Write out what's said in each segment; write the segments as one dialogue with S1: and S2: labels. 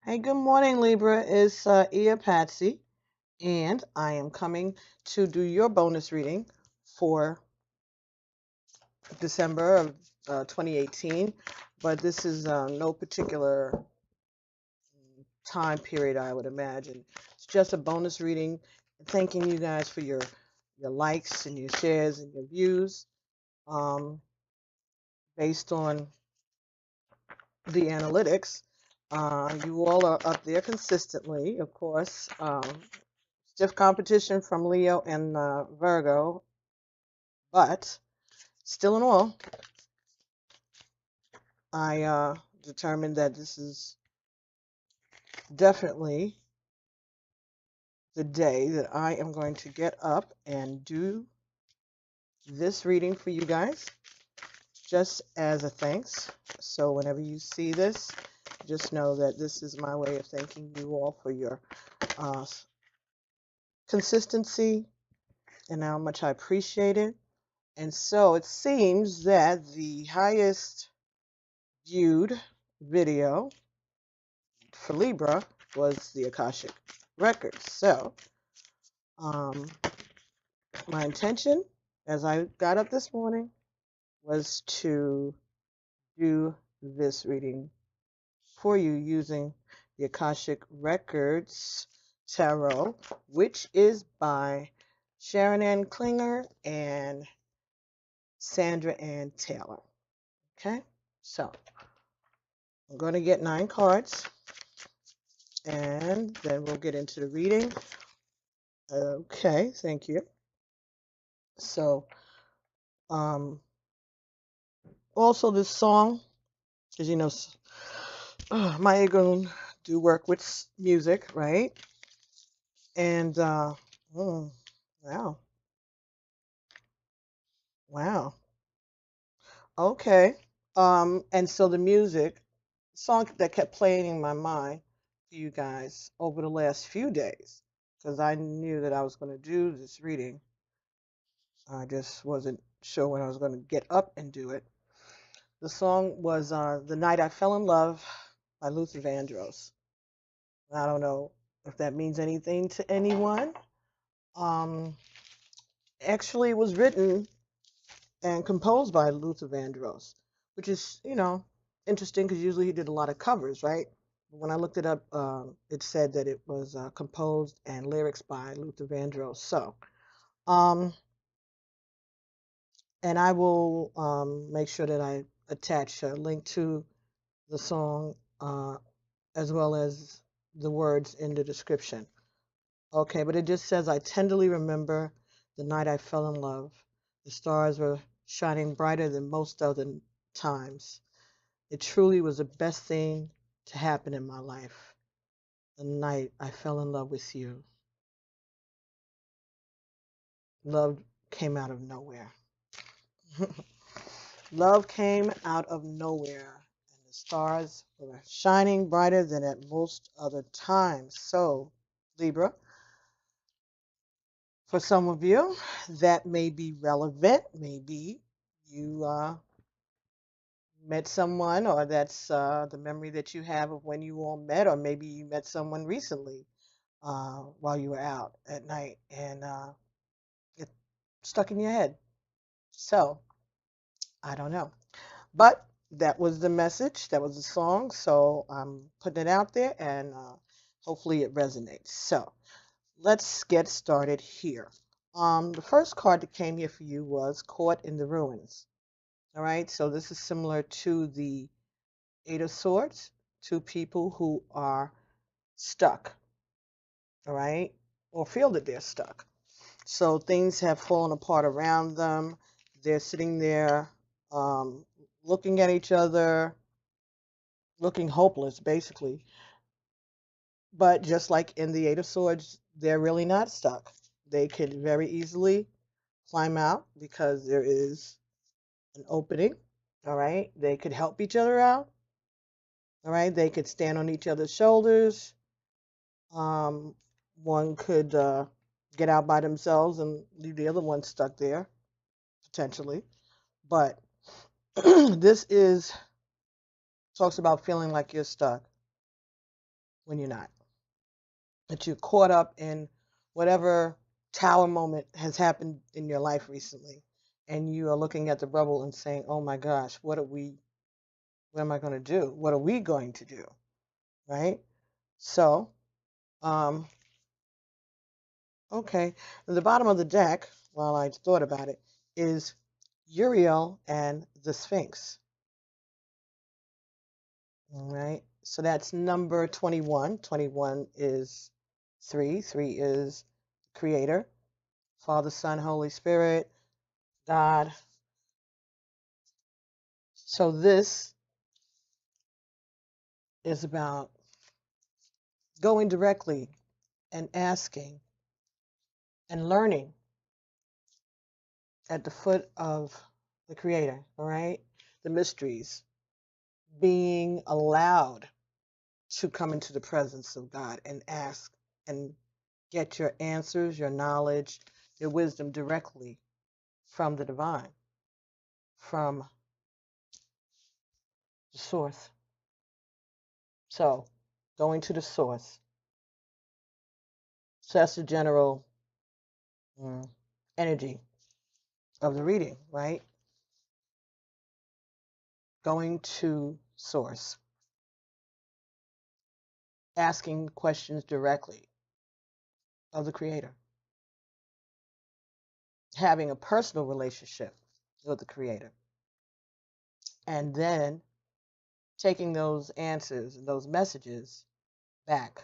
S1: Hey, good morning, Libra. It's Ia Patsy, and I am coming to do your bonus reading for December of 2018. But this is no particular time period, I would imagine. It's just a bonus reading, thanking you guys for your likes and your shares and your views. Um, Based on the analytics, you all are up there consistently, of course. Stiff competition from Leo and Virgo, but still in all, I determined that this is definitely the day that I am going to get up and do this reading for you guys, just as a thanks. So whenever you see this, just know that this is my way of thanking you all for your uh, consistency and how much I appreciate it. And so it seems that the highest viewed video for Libra was the Akashic records. So my intention as I got up this morning was to do this reading for you using the Akashic Records Tarot, which is by Sharon Ann Klinger and Sandra Ann Taylor. Okay, so I'm going to get 9 cards and then we'll get into the reading. Okay, thank you. So, also this song, because my ego do work with music, right? And wow, wow, okay. And so the music song that kept playing in my mind to you guys over the last few days, because I knew that I was going to do this reading. I just wasn't sure when I was going to get up and do it. The song was The Night I Fell in Love by Luther Vandross. I don't know if that means anything to anyone. Um, Actually, it was written and composed by Luther Vandross, which is, interesting because usually he did a lot of covers, right? When I looked it up, it said that it was composed and lyrics by Luther Vandross. So, um, and I will make sure that I attach a link to the song as well as the words in the description. Okay, but it just says, I tenderly remember the night I fell in love. The stars were shining brighter than most other times. It truly was the best thing to happen in my life. The night I fell in love with you. Love came out of nowhere. Love came out of nowhere, and the stars were shining brighter than at most other times. So, Libra, for some of you, that may be relevant. Maybe you met someone, or that's the memory that you have of when you all met, or maybe you met someone recently while you were out at night and it stuck in your head. So, I don't know. But that was the message, that was the song. So, I'm putting it out there and hopefully it resonates. So, let's get started here. The first card that came here for you was Caught in the Ruins. All right, so this is similar to the Eight of Swords, 2 people who are stuck, all right, or feel that they're stuck. So things have fallen apart around them. They're sitting there looking at each other, looking hopeless, basically. But just like in the Eight of Swords, they're really not stuck. They could very easily climb out because there is an opening, all right? They could help each other out, all right? They could stand on each other's shoulders. One could get out by themselves and leave the other one stuck there, potentially. But this talks about feeling like you're stuck. when you're not. That you're caught up in whatever tower moment has happened in your life recently, and you are looking at the rubble and saying, "Oh my gosh, what am I going to do? What are we going to do?" Right? So, um, okay. At the bottom of the deck, while I thought about it, is Uriel and the Sphinx. All right. So that's number 21. 21 is 3. 3 is Creator, Father, Son, Holy Spirit, God. So this is about going directly and asking and learning at the foot of the Creator, all right? The mysteries, being allowed to come into the presence of God and ask and get your answers, your knowledge, your wisdom directly from the divine, from the source. So, going to the source. So that's the general energy of the reading, right? Going to source. Asking questions directly of the Creator. Having a personal relationship with the Creator. And then taking those answers and those messages back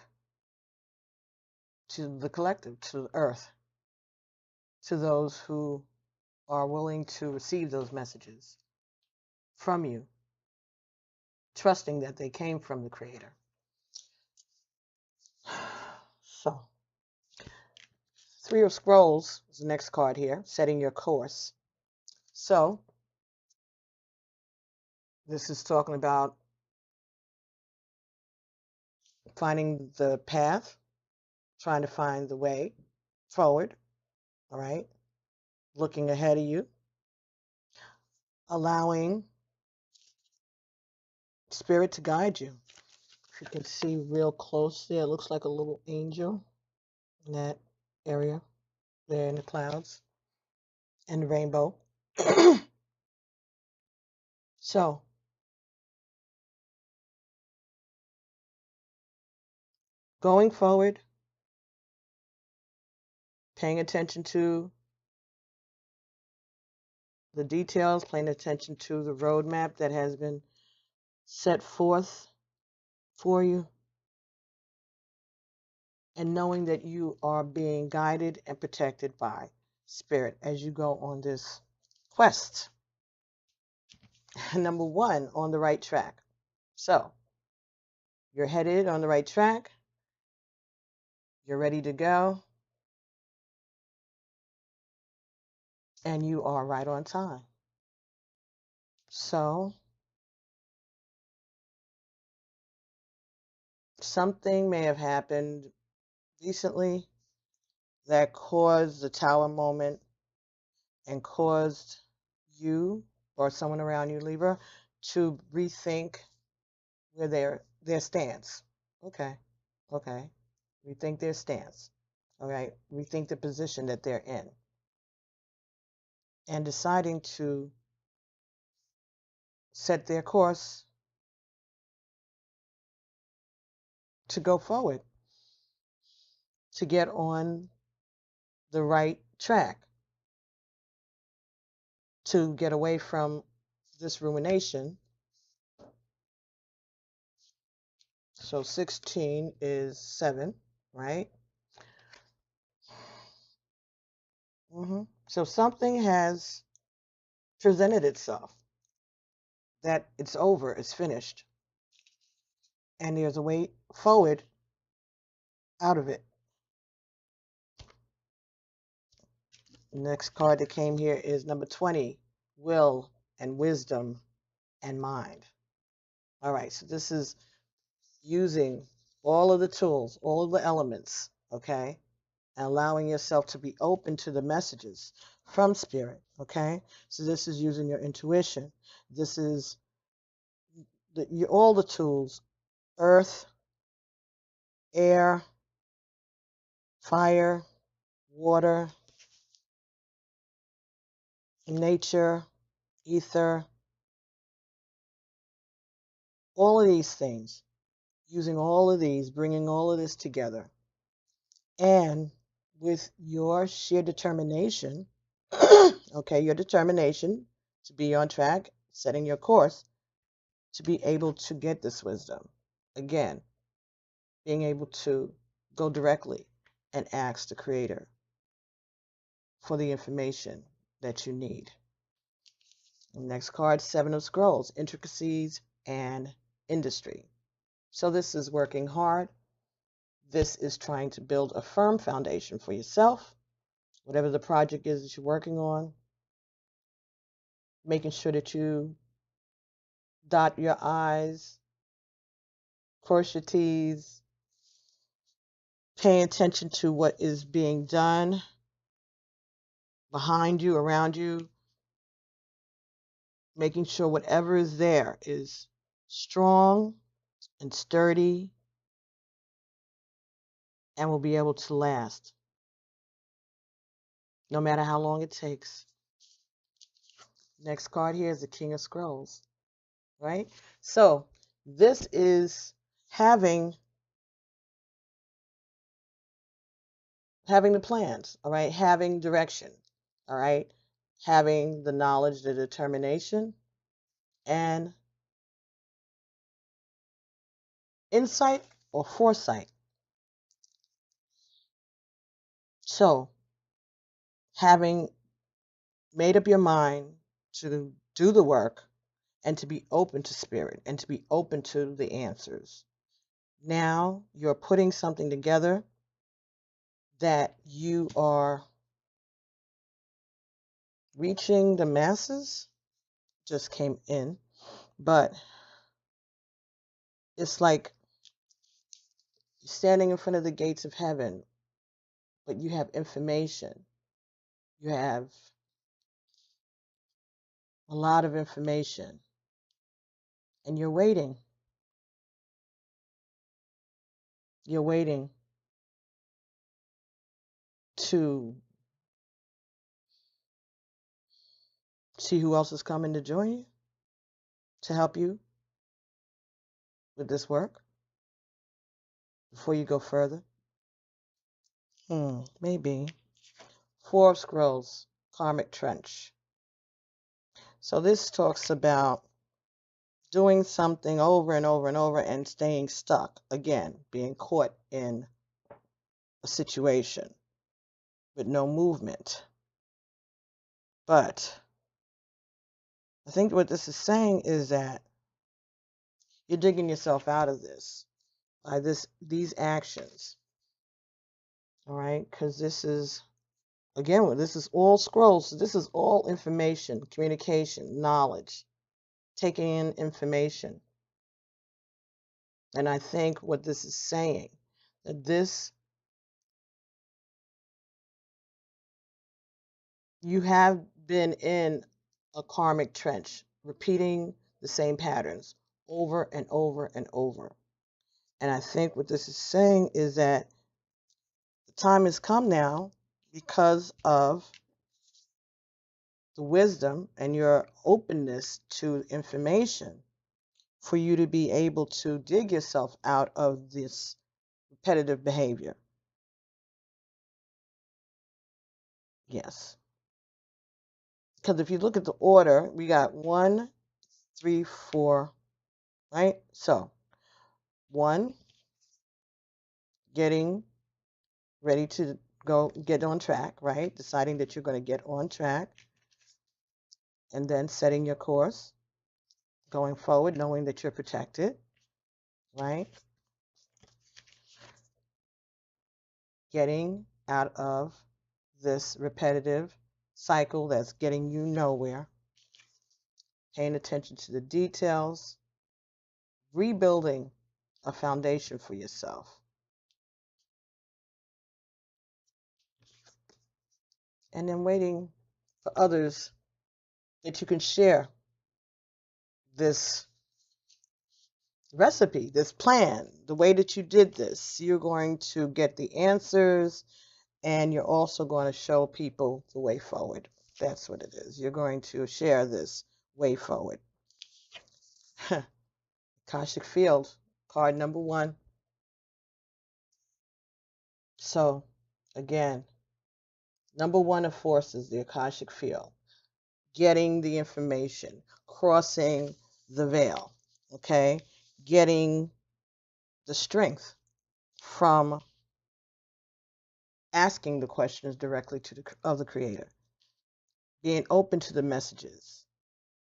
S1: to the collective, to Earth, to those who are willing to receive those messages from you, trusting that they came from the Creator. So, 3 of Scrolls is the next card here, setting your course. So, this is talking about finding the path, trying to find the way forward, all right? Looking ahead of you, allowing Spirit to guide you. If you can see real close there, it looks like a little angel in that area there in the clouds and the rainbow. So, going forward, paying attention to the details, paying attention to the roadmap that has been set forth for you, and knowing that you are being guided and protected by Spirit as you go on this quest. Number 1, on the right track. So, you're headed on the right track. You're ready to go. And you are right on time. So, something may have happened recently that caused the tower moment and caused you or someone around you, Libra, to rethink where their stance. Okay. Rethink their stance. All right. Rethink the position that they're in. And deciding to set their course to go forward, to get on the right track, to get away from this rumination. So 16 is 7, right? So something has presented itself, that it's over, it's finished, and there's a way forward out of it. The next card that came here is number 20, will and wisdom and mind. All right, so this is using all of the tools, all of the elements, okay, and allowing yourself to be open to the messages from Spirit, okay? So this is using your intuition. This is all the tools, earth, air, fire, water, nature, ether, all of these things, using all of these, bringing all of this together. And with your sheer determination, okay, your determination to be on track, setting your course, to be able to get this wisdom. Again, being able to go directly and ask the Creator for the information that you need. Next card, Seven of Scrolls, intricacies and industry. So this is working hard. This is trying to build a firm foundation for yourself, whatever the project is that you're working on, making sure that you dot your I's, cross your T's, paying attention to what is being done behind you, around you, making sure whatever is there is strong and sturdy and will be able to last, no matter how long it takes. Next card here is the King of Scrolls, right? So this is having the plans, all right? Having direction, all right? Having the knowledge, the determination, and insight or foresight. So having made up your mind to do the work and to be open to spirit and to be open to the answers. Now you're putting something together that you are reaching the masses. Just came in, but it's like you're standing in front of the gates of heaven, but you have information. You have a lot of information, and you're waiting. You're waiting to see who else is coming to join you, to help you with this work before you go further. Maybe. Four of Scrolls, Karmic Trench. So this talks about doing something over and over and over and staying stuck. Again, being caught in a situation with no movement. But I think what this is saying is that you're digging yourself out of this by these actions. All right? Because this is, again, this is all scrolls. So this is all information, communication, knowledge, taking in information. And I think what this is saying, that this, you have been in a karmic trench, repeating the same patterns over and over and over. And I think what this is saying is that the time has come now, because of the wisdom and your openness to information, for you to be able to dig yourself out of this repetitive behavior. Yes. Because if you look at the order, we got 1, 3, 4, right? So 1, getting ready to go get on track, right? Deciding that you're going to get on track, and then setting your course, going forward, knowing that you're protected, right? Getting out of this repetitive cycle that's getting you nowhere, paying attention to the details, rebuilding a foundation for yourself. And then waiting for others that you can share this recipe, this plan, the way that you did this. You're going to get the answers, and you're also going to show people the way forward. That's what it is. You're going to share this way forward. Akashic Field, card number 1. So, again, number 1 of forces, the Akashic Field. Getting the information, crossing the veil, okay? Getting the strength from asking the questions directly to the Creator, being open to the messages,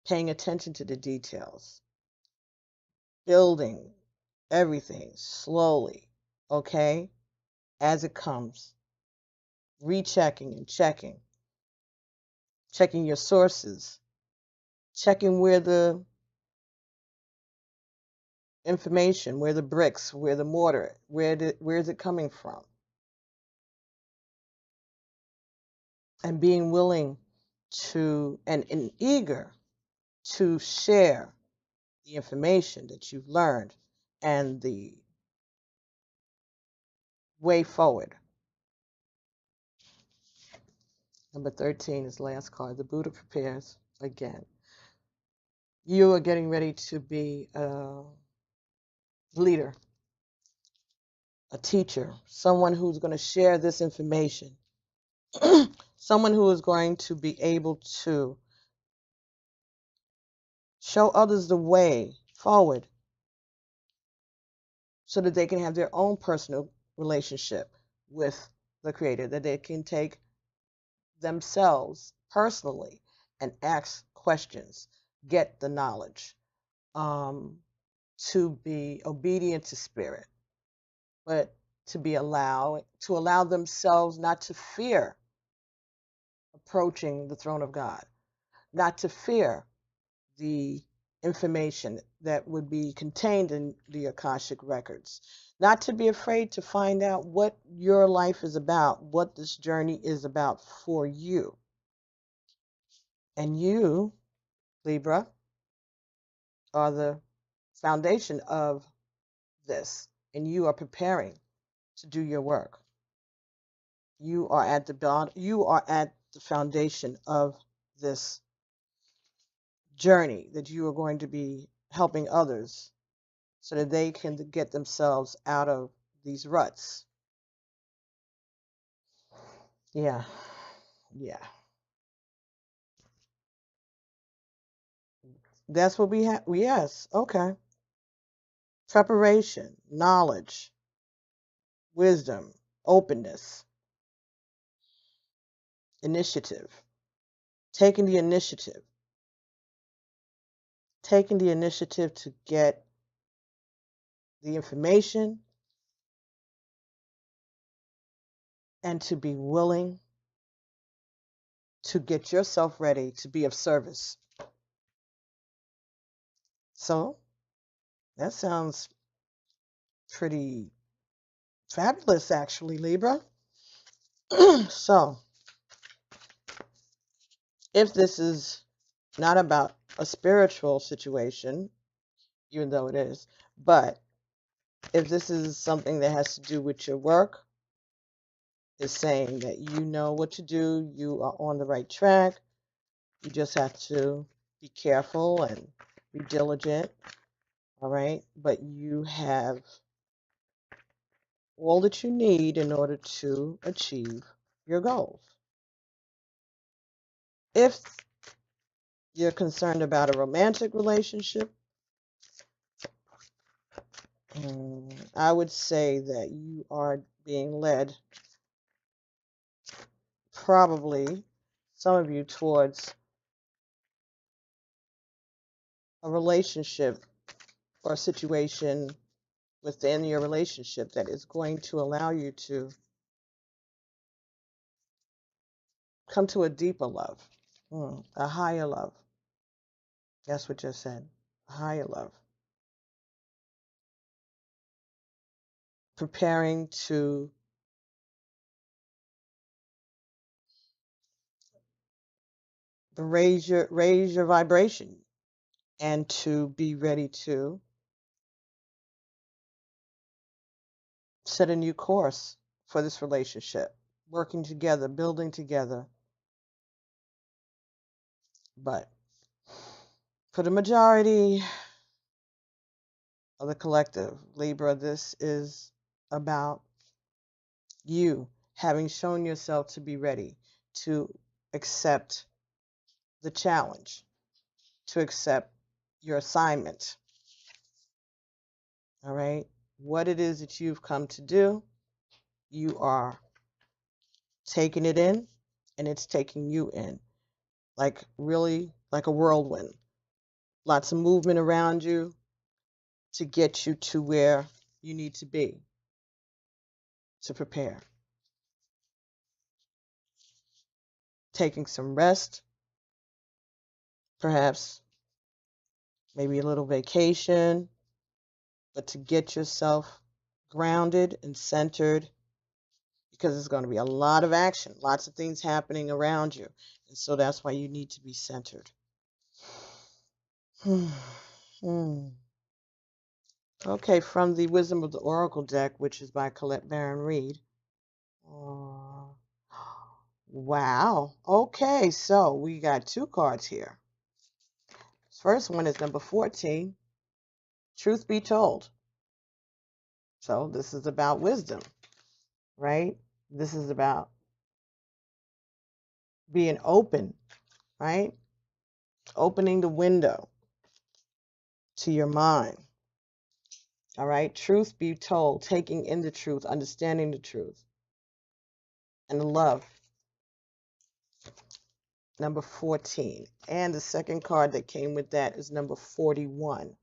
S1: paying attention to the details, building everything slowly, okay, as it comes, rechecking and checking your sources, checking where the information, where the bricks, where the mortar, where is it coming from, and being willing to and eager to share the information that you've learned and the way forward. Number 13 is last card. The Buddha prepares again. You are getting ready to be a leader, a teacher, someone who's going to share this information, someone who is going to be able to show others the way forward so that they can have their own personal relationship with the Creator, that they can take themselves personally and ask questions, get the knowledge, to be obedient to Spirit, but to allow themselves not to fear approaching the throne of God, not to fear the information that would be contained in the Akashic records, not to be afraid to find out what your life is about, what this journey is about for you. And you, Libra, are the foundation of this, and you are preparing to do your work. You are at the foundation of this journey that you are going to be helping others so that they can get themselves out of these ruts. Yeah. Yeah. That's what we have. Yes. Okay. Preparation, knowledge, wisdom, openness, initiative. Taking the initiative. Taking the initiative to get the information and to be willing to get yourself ready to be of service. So that sounds pretty fabulous, actually, Libra. So if this is not about a spiritual situation, even though it is, but if this is something that has to do with your work, is saying that you know what to do, you are on the right track, you just have to be careful and be diligent, all right? But you have all that you need in order to achieve your goals. If you're concerned about a romantic relationship, I would say that you are being led, probably some of you, towards a relationship or a situation within your relationship that is going to allow you to come to a deeper love, a higher love. That's what you said, a higher love. Preparing to raise your vibration and to be ready to set a new course for this relationship, working together, building together. But for the majority of the collective, Libra, this is about you having shown yourself to be ready to accept the challenge, to accept your assignment. All right? What it is that you've come to do, you are taking it in, and it's taking you in. Like really like a whirlwind. Lots of movement around you to get you to where you need to be to prepare. Taking some rest, perhaps maybe a little vacation, but to get yourself grounded and centered, because there's going to be a lot of action, lots of things happening around you. And so that's why you need to be centered. Okay, from the Wisdom of the Oracle deck, which is by Colette Baron Reed. Wow. Okay, so we got two cards here. First one is number 14, Truth Be Told. So this is about wisdom, right? This is about being open, right? Opening the window to your mind. All right? Truth be told, taking in the truth, understanding the truth, and the love. Number 14. And the second card that came with that is number 41.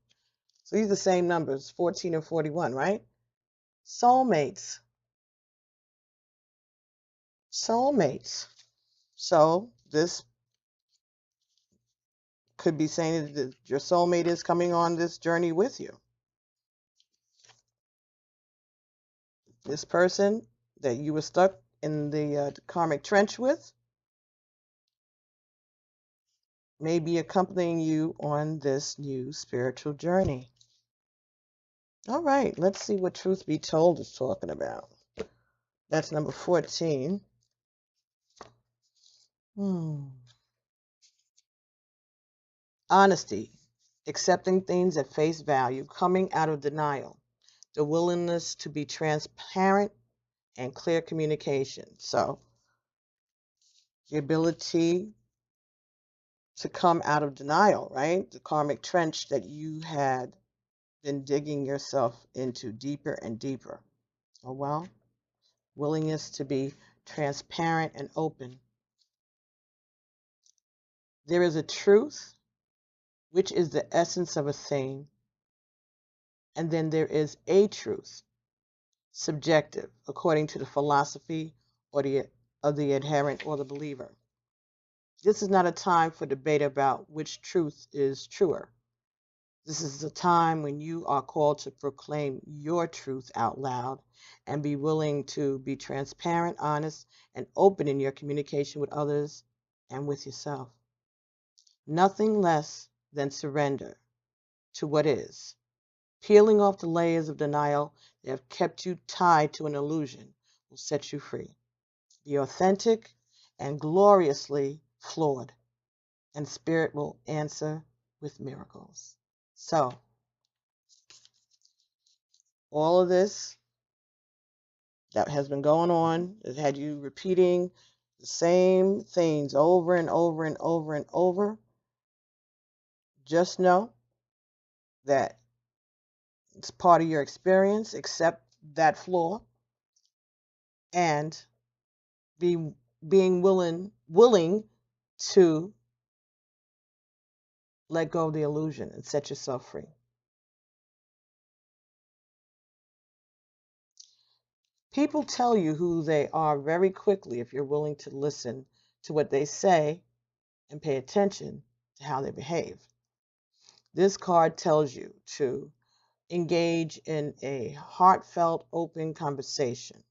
S1: So these are the same numbers, 14 and 41, right? Soulmates. Soulmates. So this could be saying that your soulmate is coming on this journey with you. This person that you were stuck in the karmic trench with may be accompanying you on this new spiritual journey. All right, let's see what Truth Be Told is talking about. That's number 14. Honesty, accepting things at face value, coming out of denial, the willingness to be transparent and clear communication. So the ability to come out of denial, right? The karmic trench that you had been digging yourself into deeper and deeper. Oh, well, willingness to be transparent and open. There is a truth, which is the essence of a thing, and then there is a truth, subjective, according to the philosophy or of the adherent or the believer. This is not a time for debate about which truth is truer. This is a time when you are called to proclaim your truth out loud and be willing to be transparent, honest, and open in your communication with others and with yourself. Nothing less than surrender to what is. Peeling off the layers of denial that have kept you tied to an illusion will set you free. Be authentic and gloriously flawed, and Spirit will answer with miracles. So, all of this that has been going on, has had you repeating the same things over and over and over and over, just know that it's part of your experience. Accept that flaw and being willing to let go of the illusion and set yourself free. People tell you who they are very quickly if you're willing to listen to what they say and pay attention to how they behave. This card tells you to engage in a heartfelt, open conversation.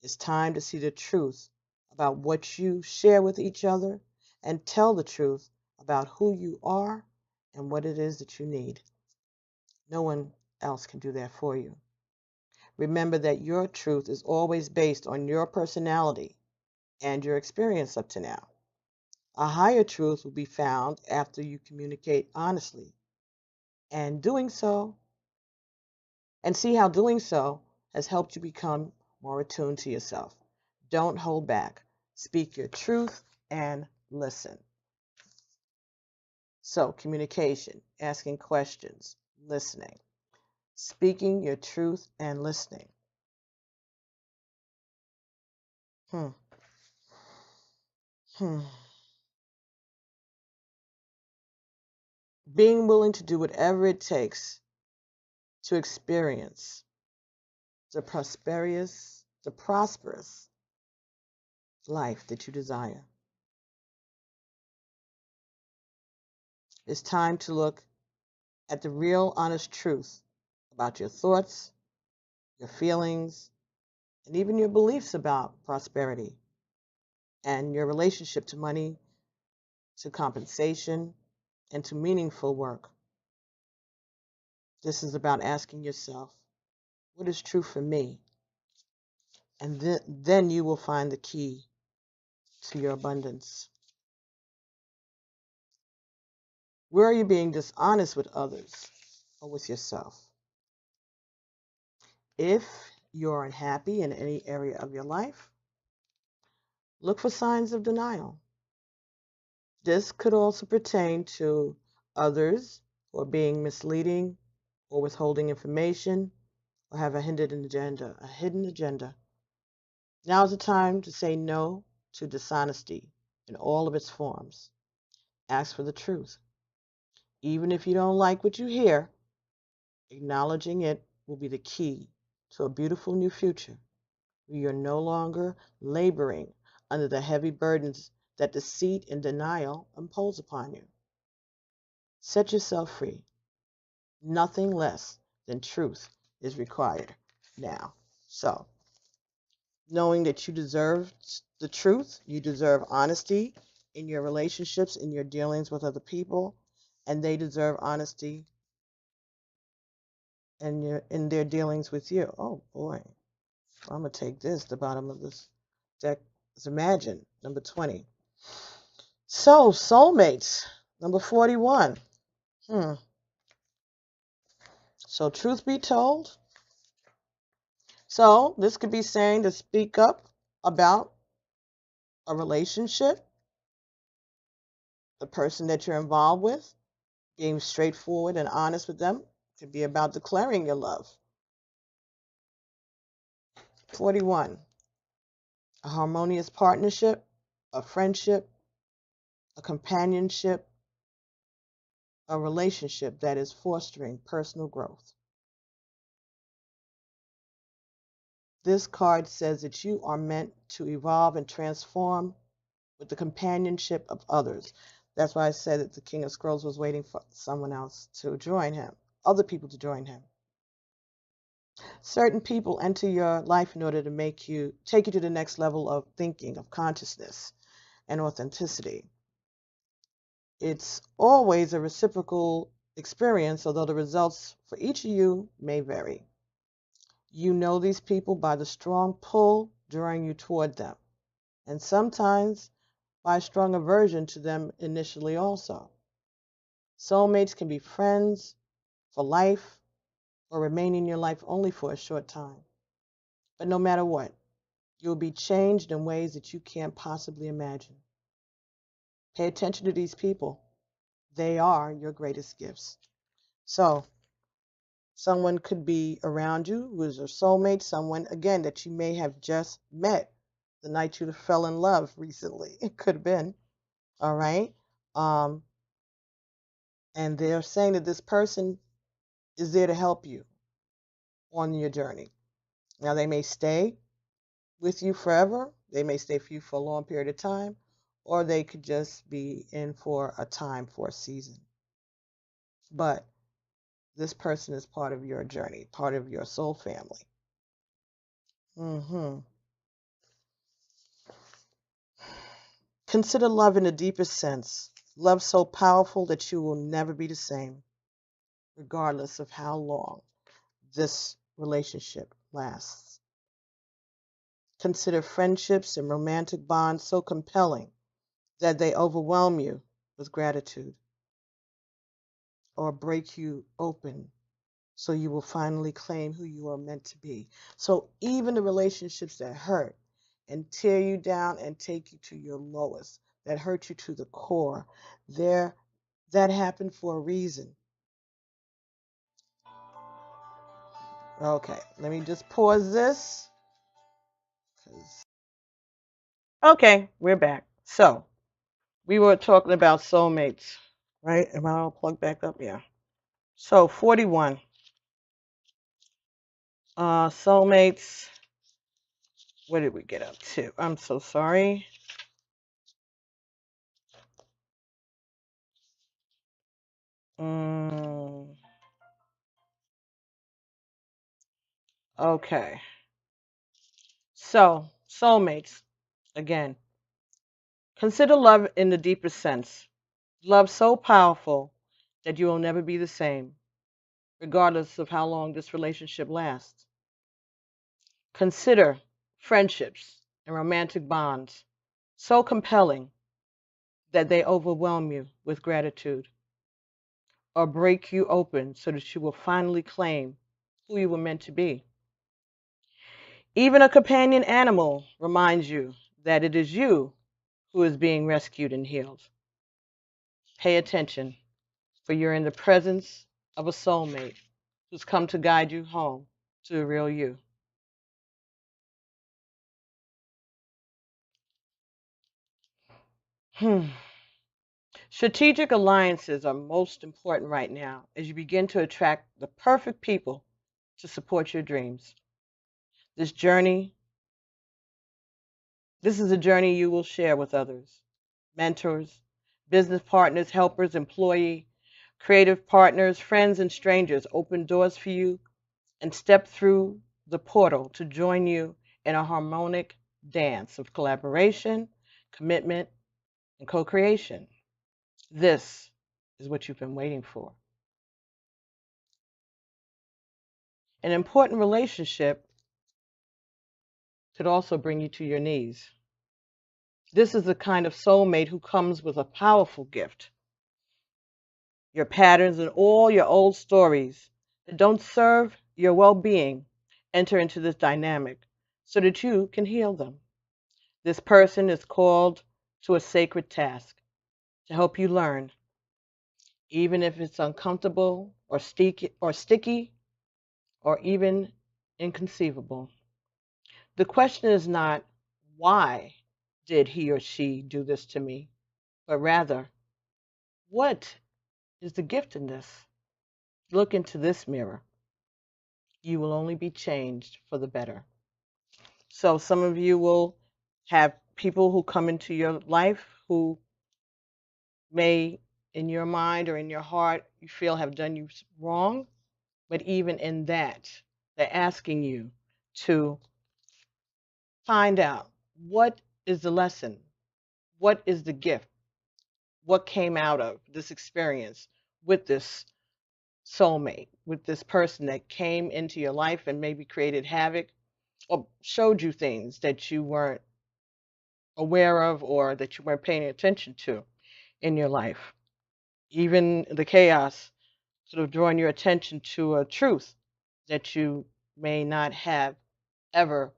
S1: It's time to see the truth about what you share with each other and tell the truth about who you are and what it is that you need. No one else can do that for you. Remember that your truth is always based on your personality and your experience up to now. A higher truth will be found after you communicate honestly, and see how doing so has helped you become more attuned to yourself. Don't hold back. Speak your truth and listen. So, communication, asking questions, listening, speaking your truth and listening. Hmm. Hmm. Being willing to do whatever it takes to experience the prosperous life that you desire. It's time to look at the real, honest truth about your thoughts, your feelings, and even your beliefs about prosperity and your relationship to money, to compensation, and to meaningful work. This is about asking yourself, what is true for me? And then you will find the key to your abundance. Where are you being dishonest with others or with yourself? If you're unhappy in any area of your life, look for signs of denial. This could also pertain to others who are being misleading or withholding information or have a hidden agenda. Now is the time to say no to dishonesty in all of its forms. Ask for the truth. Even if you don't like what you hear, acknowledging it will be the key to a beautiful new future where you're no longer laboring under the heavy burdens that deceit and denial impose upon you. Set yourself free. Nothing less than truth is required now. So, knowing that you deserve the truth, you deserve honesty in your relationships, in your dealings with other people, and they deserve honesty in their dealings with you. Oh boy, I'm gonna take this. The bottom of this deck is Imagine, number 20. So, soulmates, number 41. So, truth be told, so this could be saying to speak up about a relationship, the person that you're involved with, being straightforward and honest with them. It could be about declaring your love. 41. A harmonious partnership, a friendship, a companionship, a relationship that is fostering personal growth. This card says that you are meant to evolve and transform with the companionship of others. That's why I said that the King of Scrolls was waiting for someone else to join him, other people to join him. Certain people enter your life in order to take you to the next level of thinking, of consciousness, and authenticity. It's always a reciprocal experience, although the results for each of you may vary. You know these people by the strong pull drawing you toward them, and sometimes by a strong aversion to them initially also. Soulmates can be friends for life or remain in your life only for a short time. But no matter what, you'll be changed in ways that you can't possibly imagine. Pay attention to these people. They are your greatest gifts. So, someone could be around you who is your soulmate, someone, again, that you may have just met the night you fell in love recently. It could have been, all right? And they're saying that this person is there to help you on your journey. Now, they may stay with you forever. They may stay for you for a long period of time, or they could just be in for a time, for a season. But this person is part of your journey, part of your soul family. Consider love in the deepest sense. Love so powerful that you will never be the same, regardless of how long this relationship lasts. Consider friendships and romantic bonds so compelling that they overwhelm you with gratitude or break you open so you will finally claim who you are meant to be. So even the relationships that hurt and tear you down and take you to your lowest, that hurt you to the core, there that happened for a reason. Okay, let me just pause this. Okay, we're back. So we were talking about soulmates, right? Am I all plugged back up? Yeah. So 41. Soulmates. What did we get up to? I'm so sorry. Okay. So, soulmates, again, consider love in the deepest sense. Love so powerful that you will never be the same, regardless of how long this relationship lasts. Consider friendships and romantic bonds so compelling that they overwhelm you with gratitude or break you open so that you will finally claim who you were meant to be. Even a companion animal reminds you that it is you who is being rescued and healed. Pay attention, for you're in the presence of a soulmate who's come to guide you home to the real you. Strategic alliances are most important right now as you begin to attract the perfect people to support your dreams. This is a journey you will share with others, mentors, business partners, helpers, employee, creative partners, friends, and strangers. Open doors for you and step through the portal to join you in a harmonic dance of collaboration, commitment, and co-creation. This is what you've been waiting for. An important relationship could also bring you to your knees. This is the kind of soulmate who comes with a powerful gift. Your patterns and all your old stories that don't serve your well-being enter into this dynamic so that you can heal them. This person is called to a sacred task to help you learn, even if it's uncomfortable or sticky or even inconceivable. The question is not, why did he or she do this to me? But rather, what is the gift in this? Look into this mirror. You will only be changed for the better. So some of you will have people who come into your life who may, in your mind or in your heart, you feel have done you wrong. But even in that, they're asking you to find out, what is the lesson? What is the gift? What came out of this experience with this soulmate, with this person that came into your life and maybe created havoc or showed you things that you weren't aware of or that you weren't paying attention to in your life? Even the chaos sort of drawing your attention to a truth that you may not have ever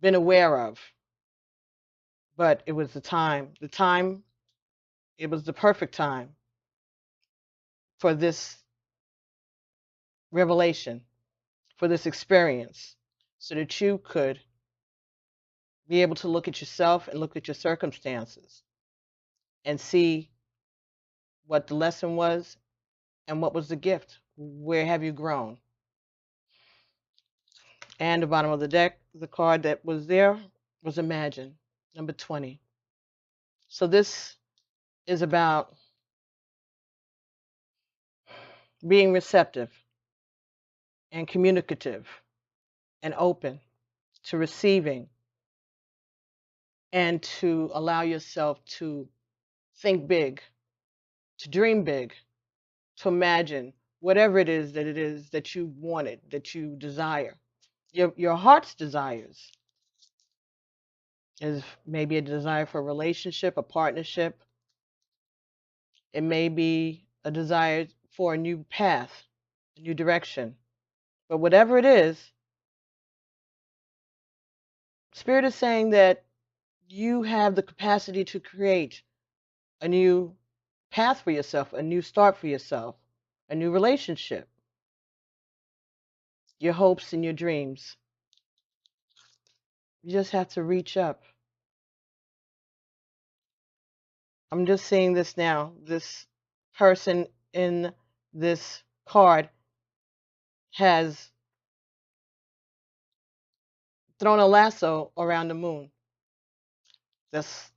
S1: been aware of. But it was it was the perfect time for this revelation, for this experience, so that you could be able to look at yourself and look at your circumstances and see what the lesson was and what was the gift. Where have you grown? And the bottom of the deck, the card that was there was Imagine, number 20. So this is about being receptive and communicative and open to receiving and to allow yourself to think big, to dream big, to imagine whatever it is that you wanted, that you desire. Your heart's desires is maybe a desire for a relationship, a partnership. It may be a desire for a new path, a new direction. But whatever it is, Spirit is saying that you have the capacity to create a new path for yourself, a new start for yourself, a new relationship, your hopes and your dreams. You just have to reach up. I'm just seeing this now. This person in this card has thrown a lasso around the moon. This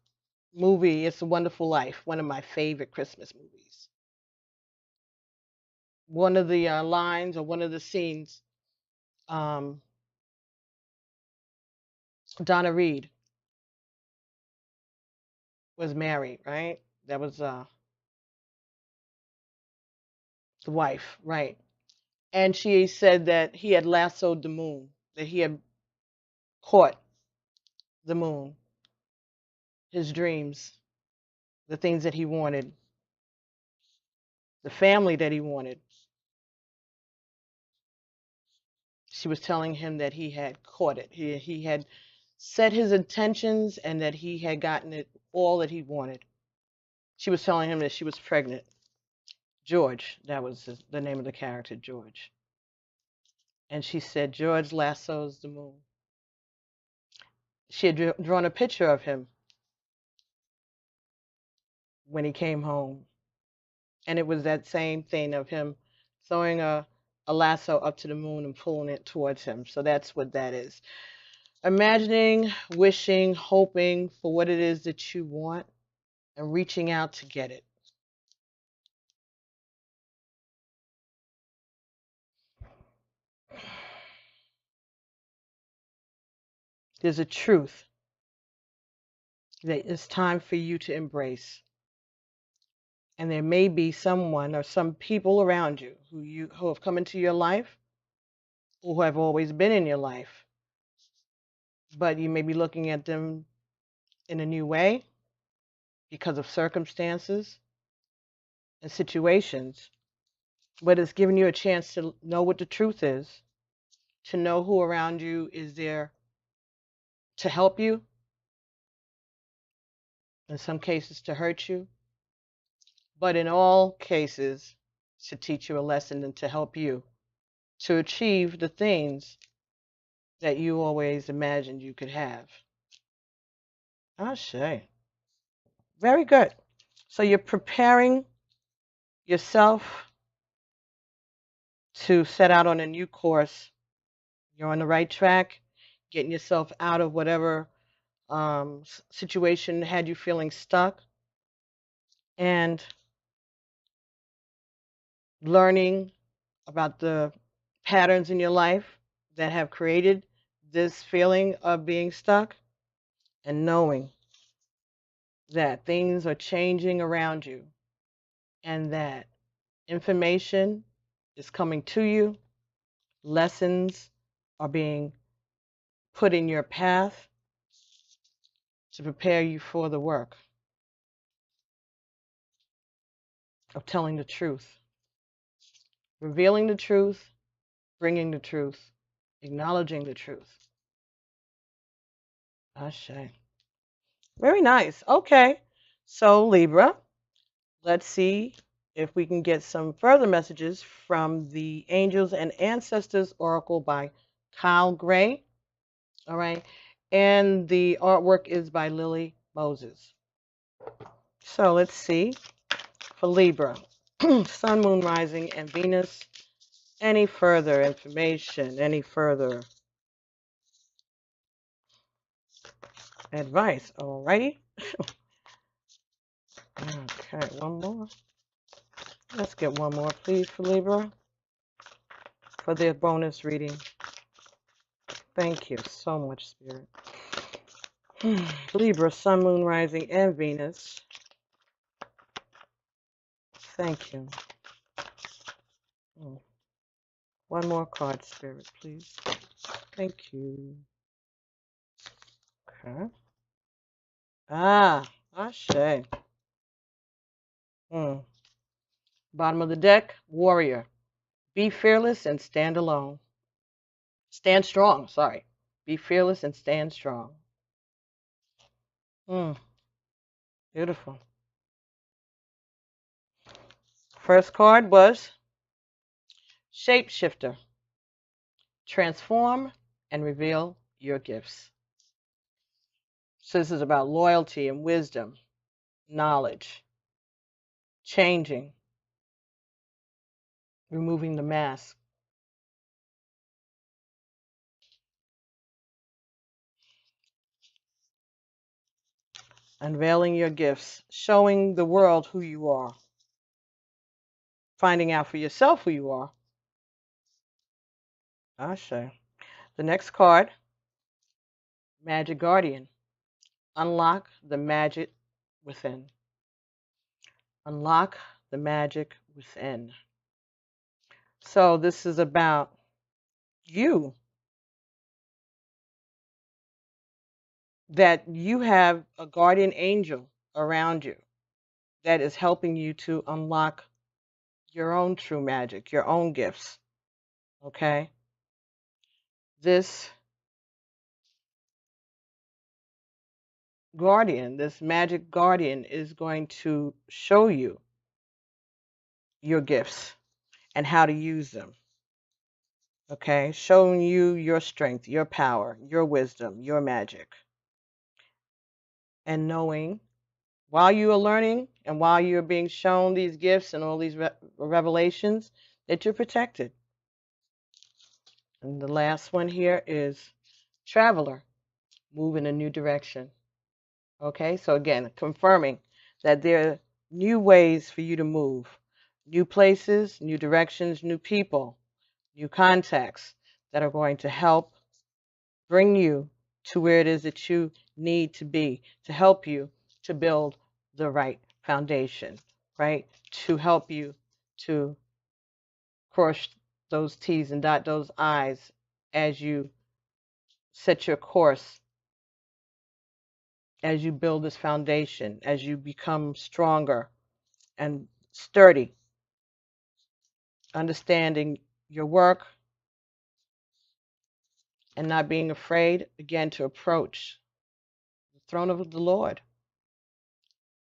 S1: movie, It's a Wonderful Life, one of my favorite Christmas movies. One of the lines or one of the scenes, um, Donna Reed was married, right? That was the wife, right? And she said that he had lassoed the moon, that he had caught the moon, his dreams, the things that he wanted, the family that he wanted. She was telling him that he had caught it. He had set his intentions and that he had gotten it all that he wanted. She was telling him that she was pregnant. George, that was the name of the character, George. And she said, George lassos the moon. She had drawn a picture of him when he came home. And it was that same thing of him throwing a lasso up to the moon and pulling it towards him. So that's what that is. Imagining, wishing, hoping for what it is that you want and reaching out to get it. There's a truth that it's time for you to embrace. And there may be someone or some people around you who have come into your life, who have always been in your life, but you may be looking at them in a new way because of circumstances and situations. But it's giving you a chance to know what the truth is, to know who around you is there to help you, in some cases to hurt you, but in all cases to teach you a lesson and to help you to achieve the things that you always imagined you could have. Ashe. Very good. So you're preparing yourself to set out on a new course. You're on the right track, getting yourself out of whatever situation had you feeling stuck, and learning about the patterns in your life that have created this feeling of being stuck, and knowing that things are changing around you and that information is coming to you, lessons are being put in your path to prepare you for the work of telling the truth, revealing the truth, bringing the truth, acknowledging the truth. Ashe. Very nice. Okay. So, Libra, let's see if we can get some further messages from the Angels and Ancestors Oracle by Kyle Gray. All right. And the artwork is by Lily Moses. So let's see. For Libra, Sun, Moon, Rising, and Venus. Any further information? Any further advice? Alrighty. Okay, one more. Let's get one more, please, for Libra, for their bonus reading. Thank you so much, Spirit. Libra, Sun, Moon, Rising, and Venus. Thank you. One more card, Spirit, please. Thank you. Okay. Ah, Ashe. Bottom of the deck, Warrior. Be fearless and stand alone. Stand strong, sorry. Be fearless and stand strong. Beautiful. First card was Shapeshifter. Transform and reveal your gifts. So this is about loyalty and wisdom, knowledge, changing, removing the mask. Unveiling your gifts, showing the world who you are, finding out for yourself who you are. Ashe. The next card, Magic Guardian. Unlock the magic within. Unlock the magic within. So this is about you. That you have a guardian angel around you that is helping you to unlock your own true magic, your own gifts. Okay? This guardian, this magic guardian, is going to show you your gifts and how to use them. Okay? Showing you your strength, your power, your wisdom, your magic. And knowing while you are learning and while you're being shown these gifts and all these revelations, that you're protected. And the last one here is Traveler, move in a new direction. Okay, so again, confirming that there are new ways for you to move, new places, new directions, new people, new contacts that are going to help bring you to where it is that you need to be, to help you to build the right foundation, right? To help you to cross those T's and dot those I's as you set your course, as you build this foundation, as you become stronger and sturdy, understanding your work and not being afraid, again, to approach the throne of the Lord,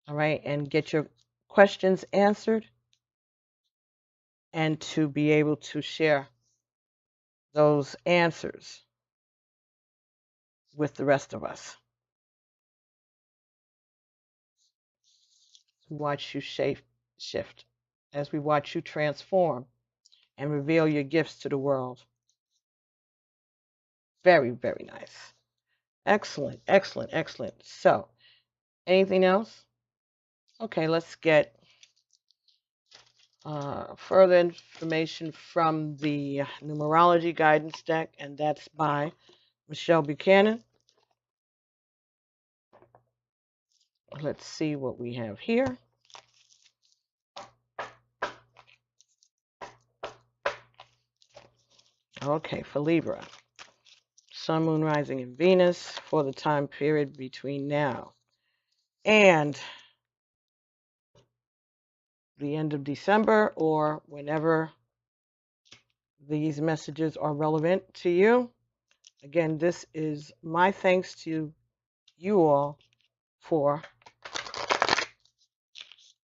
S1: all right, and get your questions answered and to be able to share those answers with the rest of us. We watch you shift, as we watch you transform and reveal your gifts to the world. Very, very nice. Excellent, excellent, excellent. So, anything else? Okay, let's get further information from the numerology guidance deck, and that's by Michelle Buchanan. Let's see what we have here. Okay, for Libra. Sun, Moon, Rising, and Venus for the time period between now and the end of December, or whenever these messages are relevant to you. Again, this is my thanks to you all for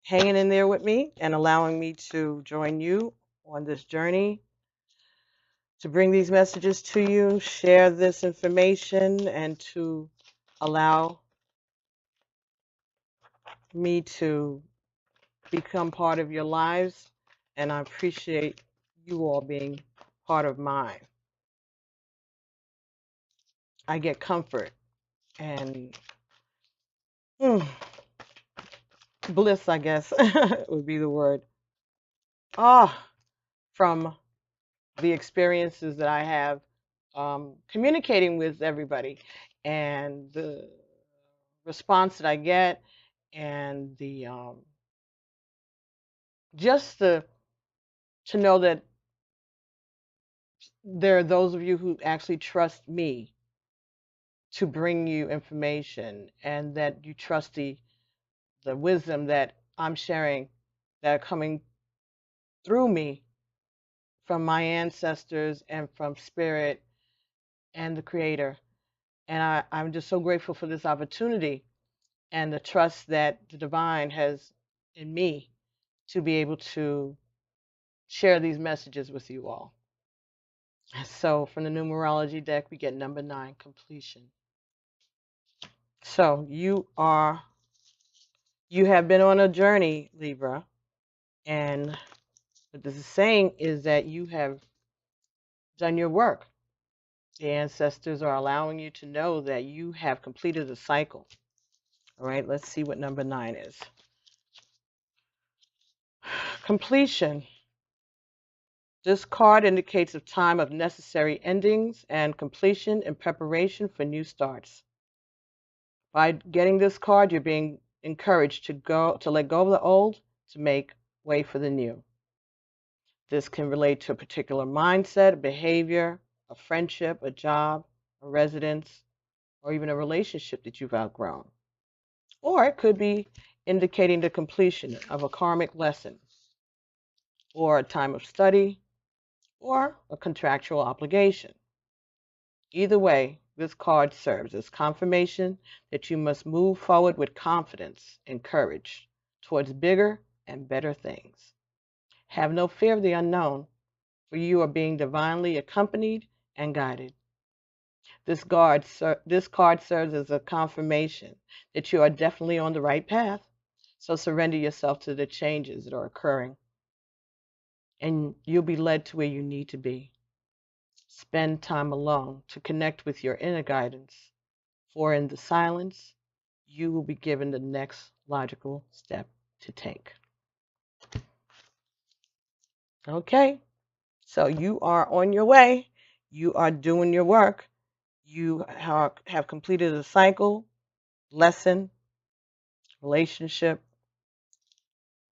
S1: hanging in there with me and allowing me to join you on this journey to bring these messages to you, share this information, and to allow me to become part of your lives. And I appreciate you all being part of mine. I get comfort and bliss, I guess, would be the word. From the experiences that I have communicating with everybody and the response that I get and the just to know that there are those of you who actually trust me to bring you information, and that you trust the wisdom that I'm sharing, that are coming through me from my ancestors and from spirit and the creator. And I'm just so grateful for this opportunity and the trust that the divine has in me to be able to share these messages with you all. So from the numerology deck, we get number 9, completion. So you have been on a journey, Libra, and what this is saying is that you have done your work. The ancestors are allowing you to know that you have completed the cycle. All right, let's see what number 9 is. Completion. This card indicates a time of necessary endings and completion in preparation for new starts. By getting this card, you're being encouraged to let go of the old to make way for the new. This can relate to a particular mindset, a behavior, a friendship, a job, a residence, or even a relationship that you've outgrown. Or it could be indicating the completion of a karmic lesson, or a time of study, or a contractual obligation. Either way, this card serves as confirmation that you must move forward with confidence and courage towards bigger and better things. Have no fear of the unknown, for you are being divinely accompanied and guided. This card serves as a confirmation that you are definitely on the right path. So surrender yourself to the changes that are occurring, and you'll be led to where you need to be. Spend time alone to connect with your inner guidance, for in the silence, you will be given the next logical step to take. Okay, so you are on your way. You are doing your work. You have completed a cycle, lesson, relationship.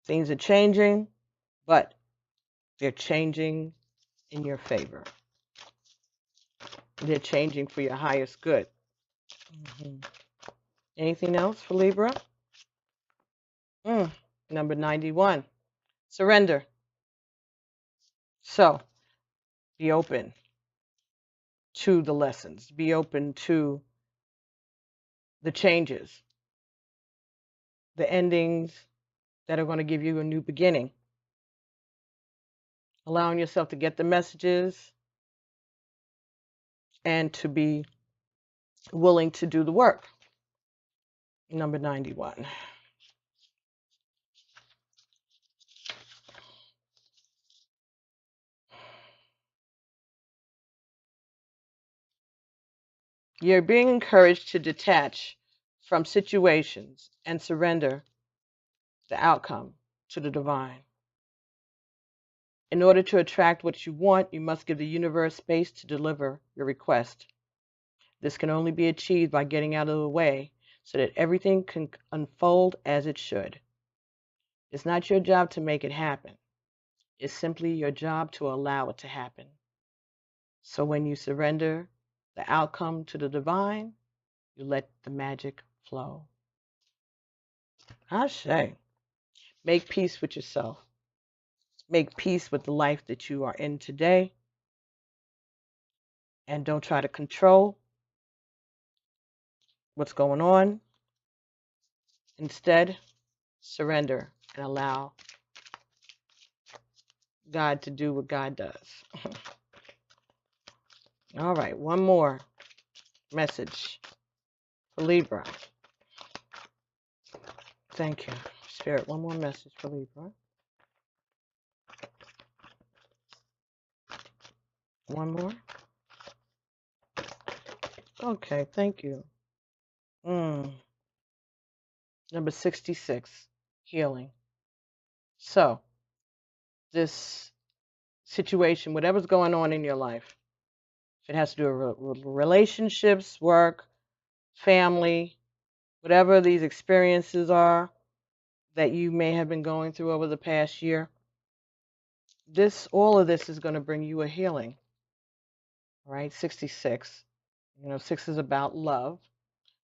S1: Things are changing, but they're changing in your favor. They're changing for your highest good. Anything else for Libra? Number 91, surrender. So be open to the lessons. Be open to the changes, the endings that are going to give you a new beginning. Allowing yourself to get the messages and to be willing to do the work. Number 91. You're being encouraged to detach from situations and surrender the outcome to the divine. In order to attract what you want, you must give the universe space to deliver your request. This can only be achieved by getting out of the way so that everything can unfold as it should. It's not your job to make it happen. It's simply your job to allow it to happen. So when you surrender the outcome to the divine, you let the magic flow. Ashe. Make peace with yourself. Make peace with the life that you are in today. And don't try to control what's going on. Instead, surrender and allow God to do what God does. All right, one more message for Libra. Thank you, Spirit. One more message for Libra. One more. Okay, thank you. Number 66, healing. So, this situation, whatever's going on in your life, if it has to do with relationships, work, family, whatever these experiences are that you may have been going through over the past year, all of this is going to bring you a healing. All right, 66. You know, 6 is about love.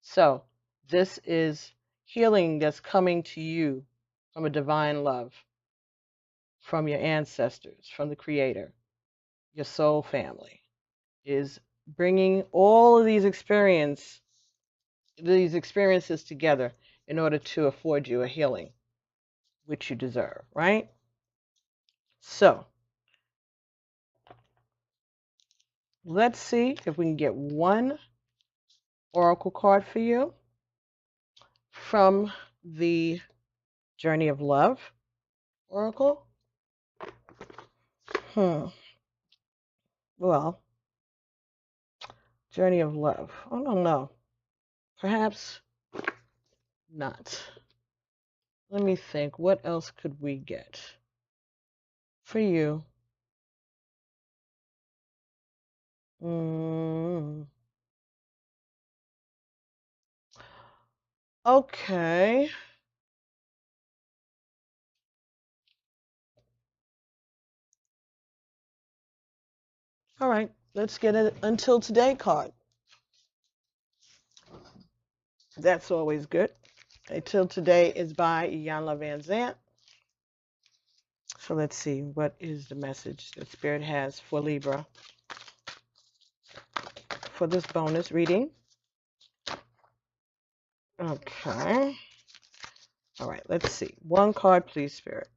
S1: So this is healing that's coming to you from a divine love, from your ancestors, from the Creator, your soul family, is bringing all of these experiences together in order to afford you a healing, which you deserve, right? So let's see if we can get one oracle card for you from the Journey of Love oracle. Well, Journey of Love. I don't know. Perhaps not. Let me think. What else could we get for you? Okay. All right. Let's get an Until Today card. That's always good. Until Today is by Iyanla Van Zant. So let's see. What is the message that Spirit has for Libra for this bonus reading? Okay. All right. Let's see. One card, please, Spirit.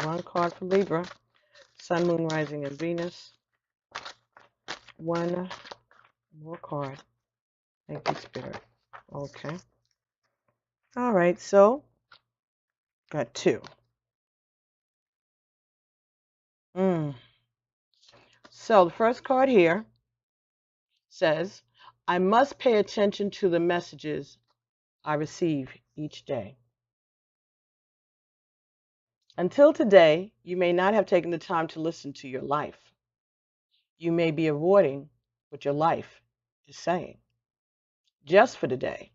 S1: One card for Libra. Sun, Moon, Rising, and Venus. One more card. Thank you, Spirit. Okay. All right. So, got two. So, the first card here says, I must pay attention to the messages I receive each day. Until today, you may not have taken the time to listen to your life. You may be avoiding what your life is saying. Just for today,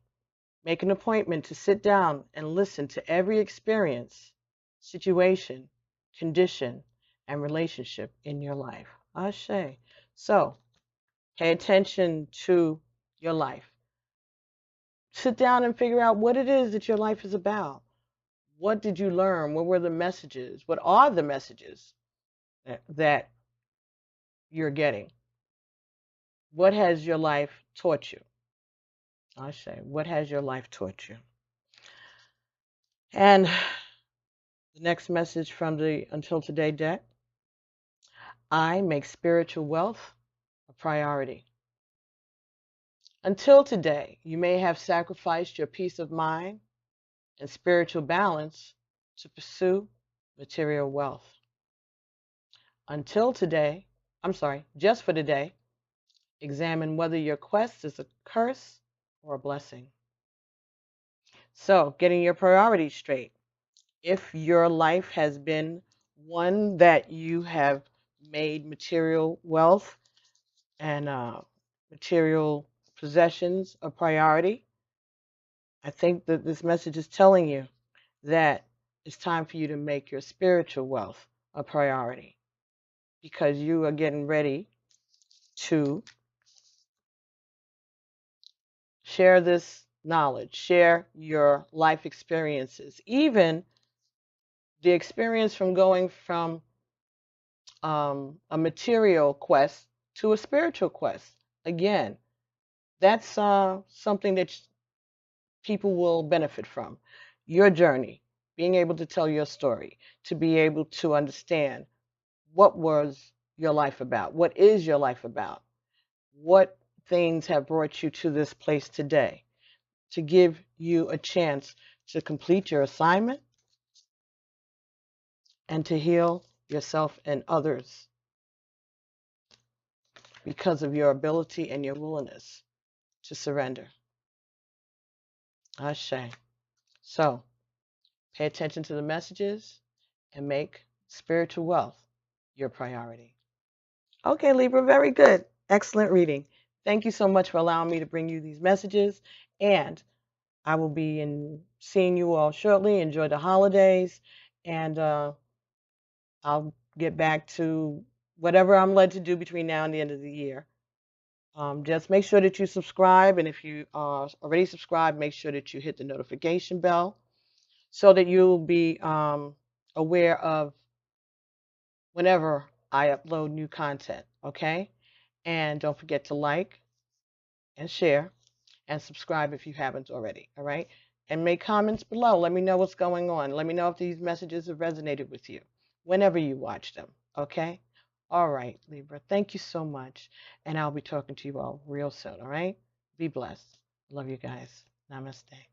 S1: make an appointment to sit down and listen to every experience, situation, condition, and relationship in your life. Ashe. So, pay attention to your life. Sit down and figure out what it is that your life is about. What did you learn? What were the messages? What are the messages that you're getting? What has your life taught you? I say, what has your life taught you? And the next message from the Until Today deck, I make spiritual wealth a priority. Until today, you may have sacrificed your peace of mind and spiritual balance to pursue material wealth. Until today, just for today, examine whether your quest is a curse or a blessing. So, getting your priorities straight. If your life has been one that you have made material wealth and material possessions a priority, I think that this message is telling you that it's time for you to make your spiritual wealth a priority, because you are getting ready to share this knowledge, share your life experiences, even the experience from going from a material quest to a spiritual quest. Again, that's something that people will benefit from. Your journey, being able to tell your story, to be able to understand what was your life about, what is your life about, what things have brought you to this place today, to give you a chance to complete your assignment and to heal yourself and others because of your ability and your willingness to surrender. Ashe. So, pay attention to the messages and make spiritual wealth your priority. Okay, Libra, very good. Excellent reading. Thank you so much for allowing me to bring you these messages. And I will be seeing you all shortly. Enjoy the holidays. And I'll get back to whatever I'm led to do between now and the end of the year. Just make sure that you subscribe, and if you are already subscribed, make sure that you hit the notification bell so that you'll be aware of whenever I upload new content, okay? And don't forget to like and share and subscribe if you haven't already, all right? And make comments below. Let me know what's going on. Let me know if these messages have resonated with you whenever you watch them, okay? All right, Libra, thank you so much. And I'll be talking to you all real soon, all right? Be blessed. Love you guys. Namaste.